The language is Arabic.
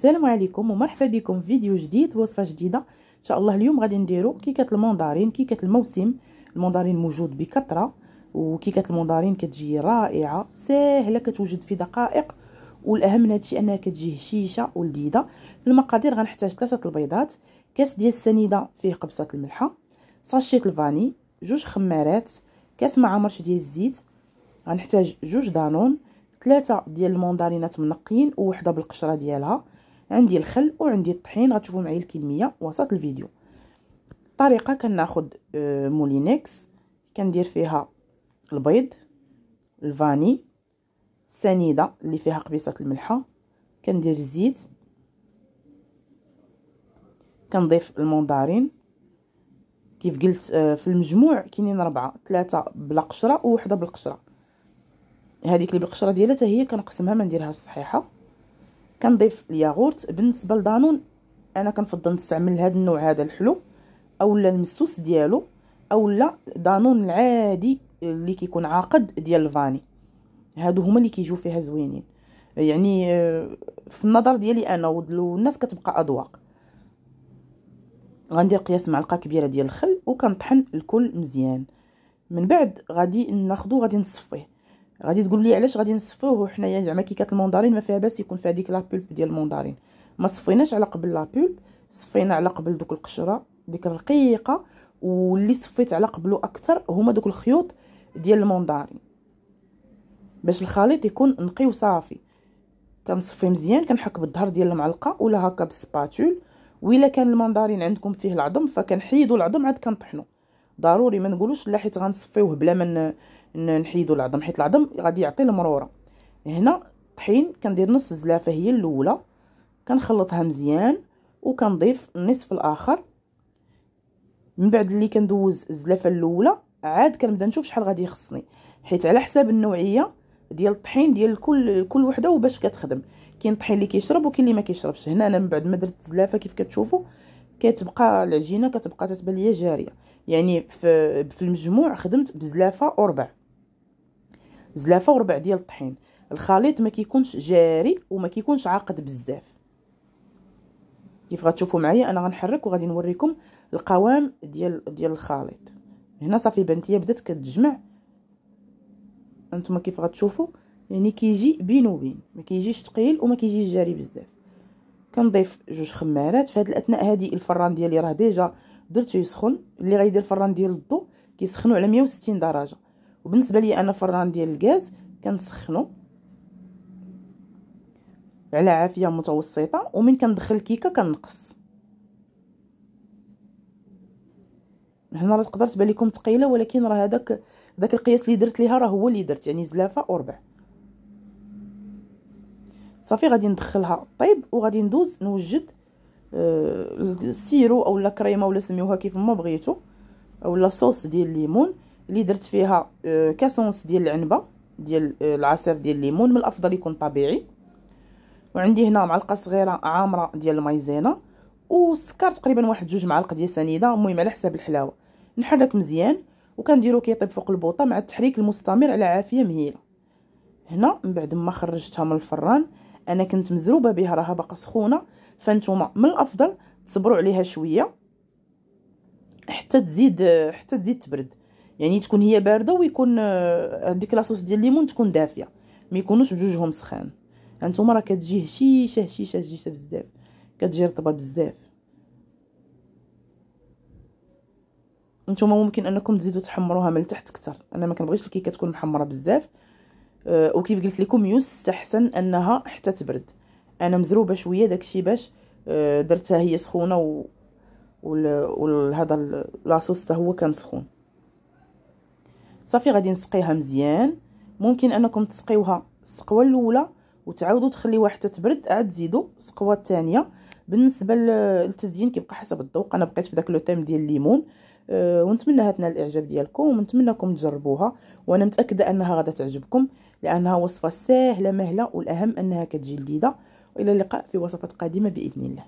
السلام عليكم ومرحبا بكم في فيديو جديد، وصفه جديده ان شاء الله. اليوم غادي نديرو كيكه المندرين، كيكه الموسم. المندرين موجود بكثره، وكيكه المندرين كتجي رائعه ساهله، كتوجد في دقائق، والاهم من هادشي انها كتجي هشيشه ولذيذه. في المقادير غنحتاج 3 البيضات، كاس ديال السنيده فيه قبصه الملحه، ساشيت الفاني، 2 خمارات، كاس مع مرش ديال الزيت، غنحتاج 2 دانون، 3 ديال المندرينات منقيين ووحده بالقشره ديالها، عندي الخل وعندي الطحين. غتشوفوا معايا الكميه وسط الفيديو. الطريقه كناخذ مولينكس، كندير فيها البيض، الفاني، السنيده اللي فيها قبيصه الملحه، كندير الزيت، كنضيف المندرين. كيف قلت في المجموع كاينين 4، 3 بلا قشره ووحده بالقشره. هذيك اللي بالقشره ديالها حتى هي كنقسمها ما نديرهاش صحيحه. كنضيف الياغورت. بالنسبه للدانون انا كنفضل نستعمل هذا النوع هذا الحلو، اولا المسوس ديالو، اولا دانون العادي اللي كيكون عاقد ديال الفاني. هادو هما اللي كيجيو فيها زوينين، يعني في النظر ديالي انا والناس كتبقى اذواق. غندير قياس معلقه كبيره ديال الخل وكنطحن الكل مزيان. من بعد غادي ناخذو غادي نصفيه. غادي تقول لي علاش غادي نصفيوه حنايا؟ زعما كيكه المندرين ما فيها باس يكون فيها ديك لابولب ديال المندرين، ما صفيناش على قبل لابولب، صفينا على قبل دوك القشره ديك الرقيقه، واللي صفيت على قبله اكثر هما دوك الخيوط ديال المندرين، باش الخليط يكون نقي وصافي. كنصفي مزيان، كنحك بالظهر ديال المعلقه ولا هكا بالسباتول. وإلا كان المندرين عندكم فيه العظم فكنحيدوا العظم عاد كنطحنوا. ضروري ما نقولوش لا حيت غنصفيوه بلا ما نحيدوا العظم، حيت العظم غادي يعطي المروره. هنا طحين كندير نص الزلافه هي الاولى، كنخلطها مزيان وكنضيف النصف الاخر. من بعد اللي كندوز الزلافه الاولى عاد كنبدا نشوف شحال غادي يخصني، حيت على حساب النوعيه ديال الطحين ديال كل وحده وباش كتخدم. كاين الطحين اللي كيشرب وكاين اللي ما كيشربش. هنا انا من بعد ما درت الزلافه كيف كتشوفوا كتبقى العجينه كتبقى تتبان ليا جاريه، يعني في المجموع خدمت بزلافه وربع، زلافه وربع ديال الطحين. الخليط ما كيكونش جاري وما كيكونش عاقد بزاف. كيف غتشوفوا معايا انا غنحرك وغادي نوريكم القوام ديال الخليط. هنا صافي بانت ليا بدات كتجمع، انتما كيف غتشوفوا يعني كيجي بين وبين، ما كيجيش ثقيل وما كيجيش جاري بزاف. كنضيف 2 خمارات. في هذه الاثناء هذه الفران ديالي راه ديجا درتو يسخن. اللي غيدير الفران ديال الضو كيسخنوا على 160 درجه، وبالنسبه لي انا فران ديال الغاز كنسخنو على عافيه متوسطه، ومن كندخل الكيكه كنقص. هنا راه تقدر تبان لكم ثقيله، ولكن راه داك القياس اللي درت ليها راه هو اللي درت، يعني زلافه وربع. صافي غادي ندخلها طيب، وغادي ندوز نوجد السيرو اولا كريمه ولا سميوها كيف ما بغيتو، اولا صوص ديال الليمون اللي درت فيها كاسونس ديال العنبه ديال العصير ديال الليمون، من الافضل يكون طبيعي. وعندي هنا معلقه صغيره عامره ديال المايزينا، والسكر تقريبا 1-2 معالق ديال سنيده، المهم على حساب الحلاوه. نحرك مزيان وكنديرو كيطيب فوق البوطه مع التحريك المستمر على عافيه مهيله. هنا من بعد ما خرجتها من الفران انا كنت مزروبه بها، راها باقا سخونه، فانتوما من الافضل تصبروا عليها شويه حتى تزيد تبرد، يعني تكون هي بارده ويكون ديك لاصوص ديال الليمون تكون دافيه، ما يكونوش بجوجهم سخان. هانتوما راه كتجي هشيشه بزاف، كتجي رطبه بزاف. نتوما ممكن انكم تزيدوا تحمروها من التحت اكثر، انا ما كنبغيش الكيكه تكون محمره بزاف. وكيف قلت لكم يستحسن انها حتى تبرد. انا مزروبه شويه داكشي باش درتها هي سخونه وهذا لاصوص حتى هو كان سخون. صافي غادي نسقيها مزيان. ممكن انكم تسقيوها السقوه الاولى وتعاودوا تخليوها حتى تبرد، عاد تزيدوا السقوه الثانيه. بالنسبه للتزيين كيبقى حسب الذوق، انا بقيت في داك لو تيم ديال الليمون. ونتمنى هاتنا الاعجاب ديالكم، ونتمنىكم تجربوها، وانا متاكده انها غادا تعجبكم لانها وصفه ساهله مهله، والاهم انها كتجي لذيذه. والى اللقاء في وصفات قادمه باذن الله.